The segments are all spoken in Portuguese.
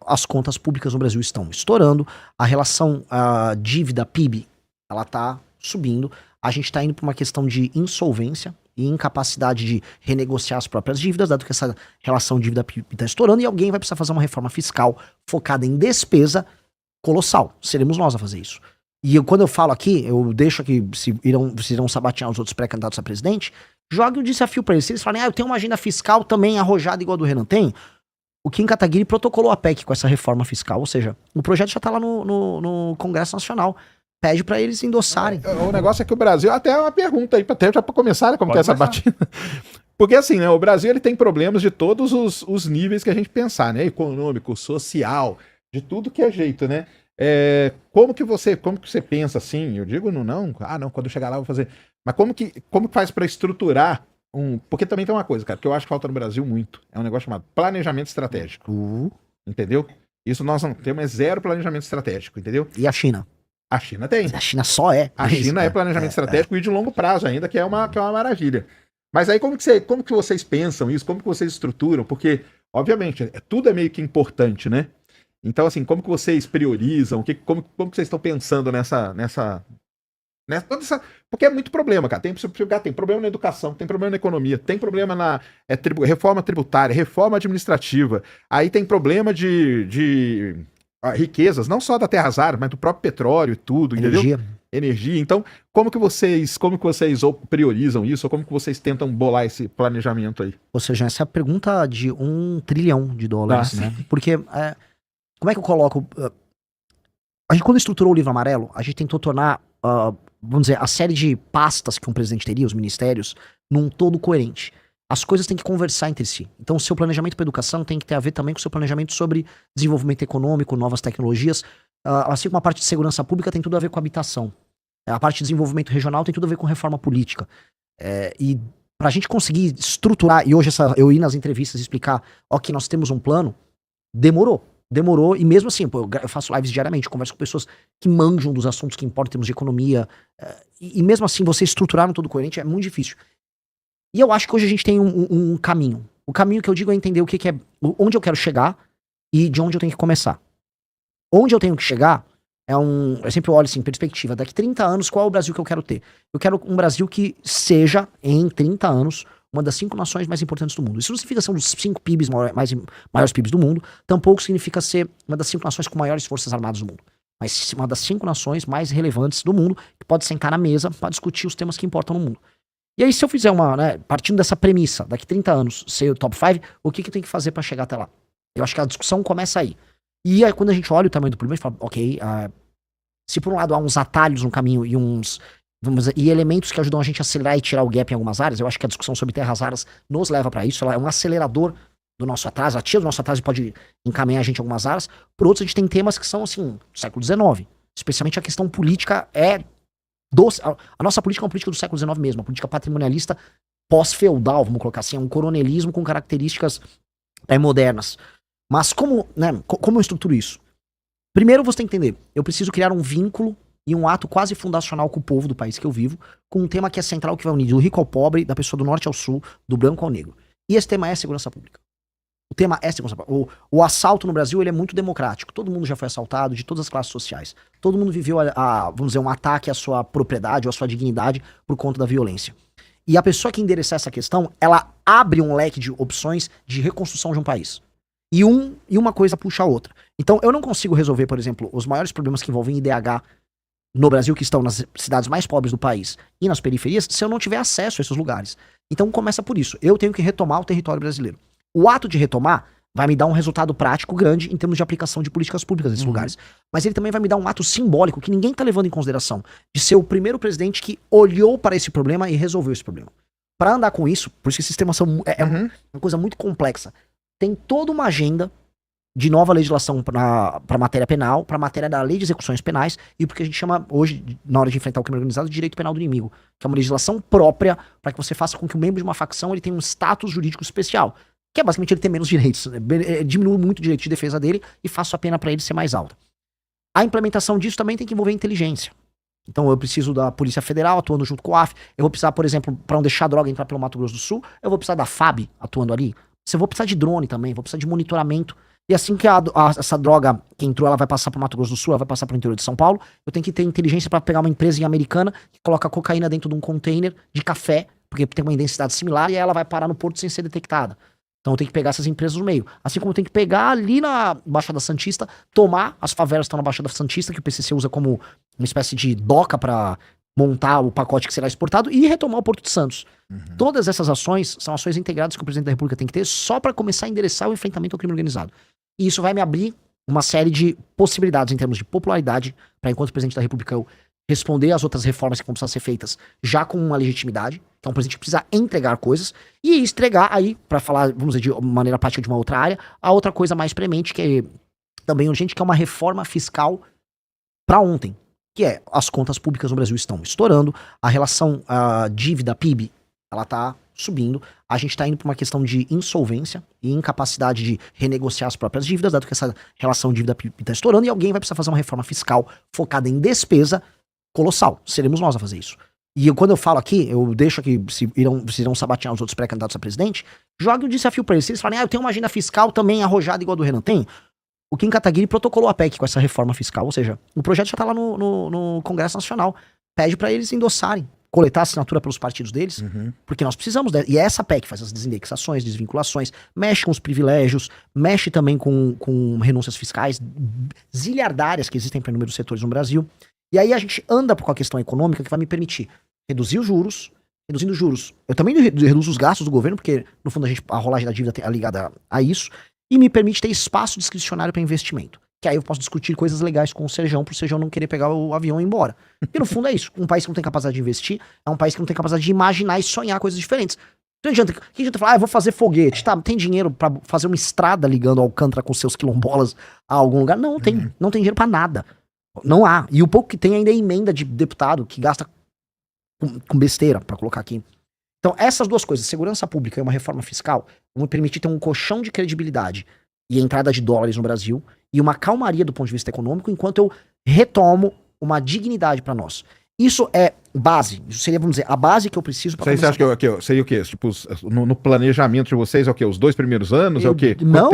as contas públicas no Brasil estão estourando, a relação dívida-PIB, ela tá subindo, a gente tá indo para uma questão de insolvência e incapacidade de renegociar as próprias dívidas, dado que essa relação dívida-PIB está estourando, e alguém vai precisar fazer uma reforma fiscal focada em despesa colossal. Seremos nós a fazer isso. E quando eu falo aqui, eu deixo aqui, se irão sabatear os outros pré-candidatos a presidente, jogue um desafio para eles. Se eles falarem, eu tenho uma agenda fiscal também arrojada igual a do Renan tem, o Kim Kataguiri protocolou a PEC com essa reforma fiscal, ou seja, o projeto já tá lá no Congresso Nacional. Pede para eles endossarem. O negócio é que o Brasil, até uma pergunta aí, até já para começar, né, como que é essa batida. Porque assim, né, o Brasil ele tem problemas de todos os níveis que a gente pensar, né, econômico, social, de tudo que é jeito, né. Como que você pensa assim? Eu digo não, quando eu chegar lá eu vou fazer. Mas como que faz para estruturar porque também tem uma coisa, cara, que eu acho que falta no Brasil muito. É um negócio chamado planejamento estratégico. Entendeu? Isso nós não temos, zero planejamento estratégico, entendeu? E a China? A China tem. A China só é. A China é planejamento estratégico e de longo prazo ainda, que é uma maravilha. Mas aí como que vocês pensam isso? Como que vocês estruturam? Porque, obviamente, tudo é meio que importante, né? Então, assim, como que vocês priorizam? Como que vocês estão pensando nessa porque é muito problema, cara. Tem problema na educação, tem problema na economia, tem problema na reforma tributária, reforma administrativa. Aí tem problema de riquezas, não só da terra rara, mas do próprio petróleo e tudo, entendeu? Energia. Então, como que vocês ou priorizam isso, ou como que vocês tentam bolar esse planejamento aí? Ou seja, essa é a pergunta de $1 trilhão, né? Porque, como é que eu coloco... A gente, quando estruturou o Livro Amarelo, a gente tentou tornar, vamos dizer, a série de pastas que um presidente teria, os ministérios, num todo coerente. As coisas têm que conversar entre si. Então, o seu planejamento para educação tem que ter a ver também com o seu planejamento sobre desenvolvimento econômico, novas tecnologias. Assim como a parte de segurança pública tem tudo a ver com habitação. A parte de desenvolvimento regional tem tudo a ver com reforma política. E para a gente conseguir estruturar, e hoje eu ir nas entrevistas e explicar, ok, nós temos um plano, demorou, e mesmo assim, eu faço lives diariamente, converso com pessoas que manjam dos assuntos que importam em termos de economia, e mesmo assim, você estruturar no todo coerente é muito difícil. E eu acho que hoje a gente tem um caminho. O caminho que eu digo é entender o que é, onde eu quero chegar e de onde eu tenho que começar. Onde eu tenho que chegar eu sempre olho assim, perspectiva, daqui 30 anos, qual é o Brasil que eu quero ter? Eu quero um Brasil que seja, em 30 anos, uma das 5 nações mais importantes do mundo. Isso não significa ser um dos 5 PIBs maiores PIBs do mundo, tampouco significa ser uma das 5 nações com maiores forças armadas do mundo. Mas uma das 5 nações mais relevantes do mundo, que pode sentar na mesa para discutir os temas que importam no mundo. E aí, se eu fizer partindo dessa premissa, daqui 30 anos, ser o top 5, o que eu tenho que fazer para chegar até lá? Eu acho que a discussão começa aí. E aí, quando a gente olha o tamanho do problema, a gente fala, ok, se por um lado há uns atalhos no caminho e elementos que ajudam a gente a acelerar e tirar o gap em algumas áreas, eu acho que a discussão sobre terras raras nos leva para isso, ela é um acelerador do nosso atraso, a tira do nosso atraso e pode encaminhar a gente em algumas áreas. Por outros, a gente tem temas que são, assim, do século XIX. Especialmente a questão política a nossa política é uma política do século XIX mesmo, uma política patrimonialista pós-feudal, vamos colocar assim, é um coronelismo com características modernas. Mas como eu estruturo isso? Primeiro você tem que entender, eu preciso criar um vínculo e um ato quase fundacional com o povo do país que eu vivo, com um tema que é central, que vai unir do rico ao pobre, da pessoa do norte ao sul, do branco ao negro. E esse tema é segurança pública. O tema é segurança pública. O assalto no Brasil, ele é muito democrático. Todo mundo já foi assaltado, de todas as classes sociais. Todo mundo viveu, vamos dizer, um ataque à sua propriedade ou à sua dignidade por conta da violência. E a pessoa que endereçar essa questão, ela abre um leque de opções de reconstrução de um país. E uma coisa puxa a outra. Então, eu não consigo resolver, por exemplo, os maiores problemas que envolvem IDH no Brasil, que estão nas cidades mais pobres do país e nas periferias, se eu não tiver acesso a esses lugares. Então, começa por isso. Eu tenho que retomar o território brasileiro. O ato de retomar vai me dar um resultado prático grande em termos de aplicação de políticas públicas nesses lugares. Mas ele também vai me dar um ato simbólico que ninguém tá levando em consideração, de ser o primeiro presidente que olhou para esse problema e resolveu esse problema. Para andar com isso, por isso que esses sistemas são uma coisa muito complexa. Tem toda uma agenda de nova legislação para matéria penal, para matéria da lei de execuções penais e porque a gente chama hoje, na hora de enfrentar o crime organizado, de direito penal do inimigo, que é uma legislação própria para que você faça com que o membro de uma facção ele tenha um status jurídico especial, que é basicamente ele ter menos direitos, diminui muito o direito de defesa dele e faço a pena para ele ser mais alta. A implementação disso também tem que envolver inteligência. Então eu preciso da Polícia Federal atuando junto com o AF, eu vou precisar, por exemplo, para não deixar a droga entrar pelo Mato Grosso do Sul, eu vou precisar da FAB atuando ali. Você vou precisar de drone também, vou precisar de monitoramento E assim que essa droga que entrou, ela vai passar pro Mato Grosso do Sul, ela vai passar pro interior de São Paulo, eu tenho que ter inteligência para pegar uma empresa americana que coloca cocaína dentro de um container de café, porque tem uma densidade similar, e aí ela vai parar no porto sem ser detectada. Então eu tenho que pegar essas empresas no meio. Assim como eu tenho que pegar ali na Baixada Santista, tomar as favelas que estão na Baixada Santista, que o PCC usa como uma espécie de doca para montar o pacote que será exportado, e retomar o Porto de Santos. Todas essas ações são ações integradas que o presidente da República tem que ter só para começar a endereçar o enfrentamento ao crime organizado. E isso vai me abrir uma série de possibilidades em termos de popularidade para, enquanto presidente da República, eu responder às outras reformas que vão precisar ser feitas já com uma legitimidade. Então, o presidente precisa entregar coisas e entregar aí, para falar, vamos dizer, de maneira prática de uma outra área, a outra coisa mais premente, que é também urgente, que é uma reforma fiscal para ontem, que é as contas públicas no Brasil estão estourando, a relação dívida-PIB, ela tá subindo, a gente tá indo para uma questão de insolvência e incapacidade de renegociar as próprias dívidas, dado que essa relação dívida-PIB tá estourando, e alguém vai precisar fazer uma reforma fiscal focada em despesa colossal. Seremos nós a fazer isso. E quando eu falo aqui, eu deixo aqui, se irão sabatear os outros pré-candidatos a presidente, jogue o desafio para eles. Se eles falarem, eu tenho uma agenda fiscal também arrojada igual a do Renan, tem? O Kim Kataguiri protocolou a PEC com essa reforma fiscal, ou seja, o projeto já tá lá no Congresso Nacional. Pede para eles endossarem, coletar a assinatura pelos partidos deles, porque nós precisamos e essa PEC faz as desindexações, desvinculações, mexe com os privilégios, mexe também com renúncias fiscais zilhardárias que existem para inúmeros setores no Brasil. E aí a gente anda com a questão econômica que vai me permitir reduzir os juros. Reduzindo os juros, eu também reduzo os gastos do governo, porque no fundo a rolagem da dívida é ligada a isso, e me permite ter espaço discricionário para investimento. Que aí eu posso discutir coisas legais com o Serjão, pro Serjão não querer pegar o avião e ir embora. E no fundo é isso. Um país que não tem capacidade de investir é um país que não tem capacidade de imaginar e sonhar coisas diferentes. Não adianta. Que adianta falar, eu vou fazer foguete. Tá, tem dinheiro pra fazer uma estrada ligando Alcântara com seus quilombolas a algum lugar? Não tem. Não tem dinheiro pra nada. Não há. E o pouco que tem ainda é emenda de deputado que gasta com besteira, pra colocar aqui. Então, essas duas coisas, segurança pública e uma reforma fiscal, vão me permitir ter um colchão de credibilidade e entrada de dólares no Brasil e uma calmaria do ponto de vista econômico, enquanto eu retomo uma dignidade pra nós. Isso é base. Isso seria, vamos dizer, a base que eu preciso para. Você acha que seria o quê? Tipo, no planejamento de vocês é o quê? Os 2 primeiros anos? É o quê? Não,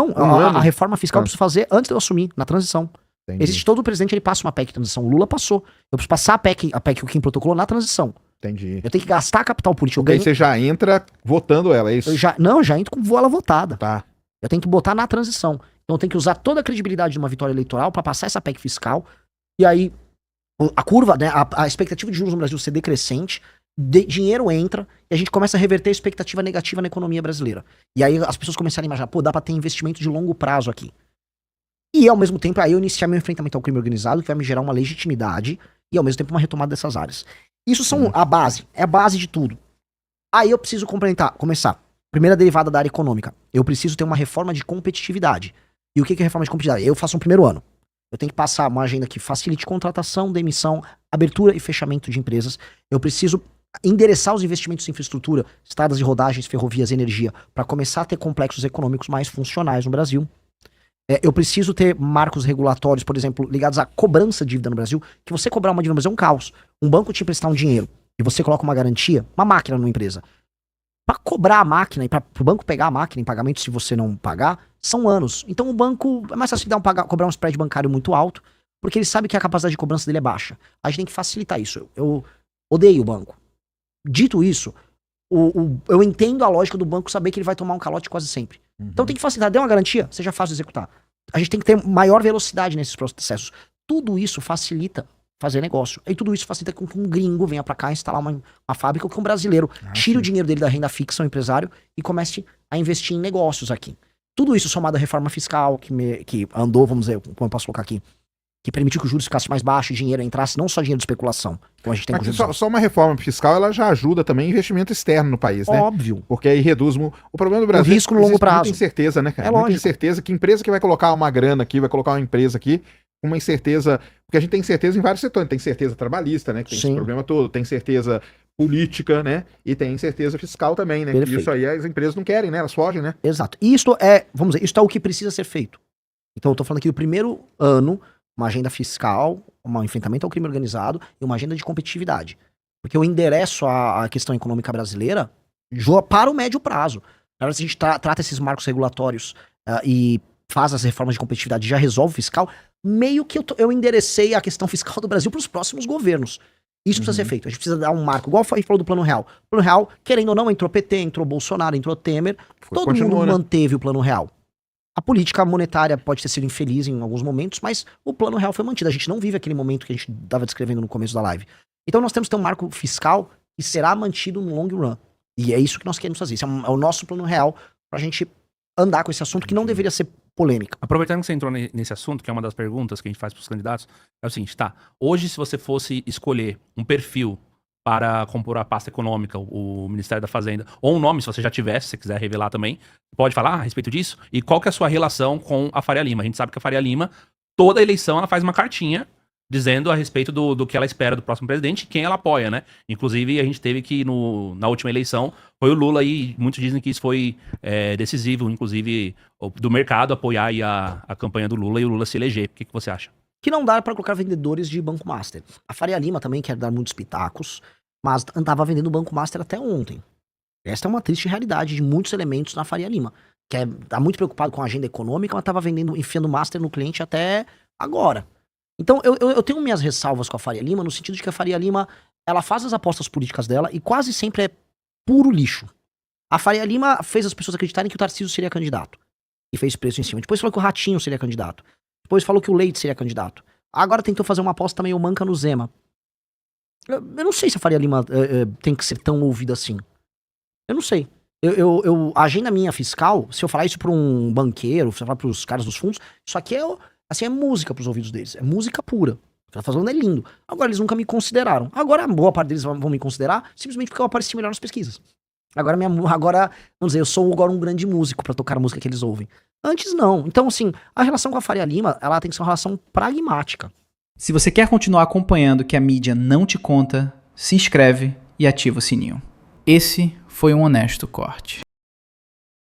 não. A reforma fiscal eu preciso fazer antes de eu assumir, na transição. Entendi. Existe todo o presidente, ele passa uma PEC de transição. O Lula passou. Eu preciso passar a PEC que o Kim protocolou na transição. Entendi. Eu tenho que gastar capital político. Aí você já entra votando ela, é isso? Eu já entro com ela votada. Tá. Eu tenho que botar na transição. Então eu tenho que usar toda a credibilidade de uma vitória eleitoral para passar essa PEC fiscal. E aí a curva, né, a expectativa de juros no Brasil ser decrescente, dinheiro entra e a gente começa a reverter a expectativa negativa na economia brasileira. E aí as pessoas começarem a imaginar, pô, dá pra ter investimento de longo prazo aqui. E ao mesmo tempo aí eu iniciar meu enfrentamento ao crime organizado, que vai me gerar uma legitimidade e ao mesmo tempo uma retomada dessas áreas. Isso são a base, é a base de tudo. Aí eu preciso começar. Primeira derivada da área econômica. Eu preciso ter uma reforma de competitividade. E o que é reforma de competitividade? Eu faço um primeiro ano. Eu tenho que passar uma agenda que facilite contratação, demissão, abertura e fechamento de empresas. Eu preciso endereçar os investimentos em infraestrutura, estradas de rodagens, ferrovias e energia, para começar a ter complexos econômicos mais funcionais no Brasil. Eu preciso ter marcos regulatórios, por exemplo, ligados à cobrança de dívida no Brasil, que você cobrar uma dívida no Brasil é um caos. Um banco te emprestar um dinheiro e você coloca uma garantia, uma máquina numa empresa. Para cobrar a máquina e para o banco pegar a máquina em pagamento se você não pagar, são anos. Então o banco é mais fácil cobrar um spread bancário muito alto, porque ele sabe que a capacidade de cobrança dele é baixa. A gente tem que facilitar isso. Eu odeio o banco. Dito isso, eu entendo a lógica do banco saber que ele vai tomar um calote quase sempre. Então tem que facilitar. Dê uma garantia, seja fácil de executar. A gente tem que ter maior velocidade nesses processos. Tudo isso facilita fazer negócio. E tudo isso facilita com que um gringo venha pra cá instalar uma fábrica, ou que um brasileiro tire o dinheiro dele da renda fixa, um empresário, e comece a investir em negócios aqui. Tudo isso somado à reforma fiscal, que andou, vamos dizer, como eu posso colocar aqui, que permitiu que os juros ficassem mais baixos, dinheiro entrasse, não só dinheiro de especulação. Então a gente tem só uma reforma fiscal, ela já ajuda também investimento externo no país, né? Óbvio. Porque aí reduz o problema do Brasil. O risco no longo prazo. Muita incerteza, né, cara? É muita lógico. incerteza. Que empresa que vai colocar uma grana aqui, vai colocar uma empresa aqui, uma incerteza. Porque a gente tem certeza em vários setores. Tem certeza trabalhista, né? Que tem esse problema todo. Tem certeza política, né? E tem incerteza fiscal também, né? Perfeito. Isso aí as empresas não querem, né? Elas fogem, né? Exato. E isto é, vamos dizer, isto é o que precisa ser feito. Então eu tô falando aqui do primeiro ano, uma agenda fiscal, um enfrentamento ao crime organizado e uma agenda de competitividade. Porque eu endereço a questão econômica brasileira para o médio prazo. Na verdade, se a gente trata esses marcos regulatórios e faz as reformas de competitividade e já resolve o fiscal, meio que eu enderecei a questão fiscal do Brasil para os próximos governos. Isso precisa ser feito. A gente precisa dar um marco, igual a gente falou do Plano Real. O Plano Real, querendo ou não, entrou PT, entrou Bolsonaro, entrou Temer. Todo mundo manteve o Plano Real. A política monetária pode ter sido infeliz em alguns momentos, mas o Plano Real foi mantido. A gente não vive aquele momento que a gente estava descrevendo no começo da live. Então nós temos que ter um marco fiscal que será mantido no long run. E é isso que nós queremos fazer. Esse é o nosso Plano Real pra gente andar com esse assunto que não deveria ser polêmica. Aproveitando que você entrou nesse assunto, que é uma das perguntas que a gente faz para os candidatos, é o seguinte, tá, hoje se você fosse escolher um perfil para compor a pasta econômica, o Ministério da Fazenda, ou um nome, se você já tivesse, se você quiser revelar também, pode falar a respeito disso, e qual que é a sua relação com a Faria Lima? A gente sabe que a Faria Lima, toda eleição, ela faz uma cartinha dizendo a respeito do que ela espera do próximo presidente e quem ela apoia, né? Inclusive, a gente teve que, na última eleição, foi o Lula e muitos dizem que isso foi decisivo, inclusive, do mercado apoiar aí a campanha do Lula e o Lula se eleger. O que você acha? Que não dá pra colocar vendedores de Banco Master. A Faria Lima também quer dar muitos pitacos, mas andava vendendo Banco Master até ontem. Esta é uma triste realidade de muitos elementos na Faria Lima. Que tá muito preocupado com a agenda econômica, mas tava enfiando Master no cliente até agora. Então, eu tenho minhas ressalvas com a Faria Lima, no sentido de que a Faria Lima, ela faz as apostas políticas dela e quase sempre é puro lixo. A Faria Lima fez as pessoas acreditarem que o Tarcísio seria candidato. E fez preço em cima. Depois falou que o Ratinho seria candidato. Depois falou que o Leite seria candidato. Agora tentou fazer uma aposta meio manca no Zema. Eu não sei se a Faria Lima tem que ser tão ouvida assim. Eu não sei. A agenda minha fiscal, se eu falar isso pra um banqueiro, se eu falar pros caras dos fundos, isso aqui é música pros ouvidos deles. É música pura. O que ela tá falando é lindo. Agora eles nunca me consideraram. Agora a boa parte deles vão me considerar simplesmente porque eu apareci melhor nas pesquisas. Agora, vamos dizer, eu sou agora um grande músico pra tocar a música que eles ouvem. Antes não. Então, assim, a relação com a Faria Lima, ela tem que ser uma relação pragmática. Se você quer continuar acompanhando o que a mídia não te conta, se inscreve e ativa o sininho. Esse foi um honesto corte.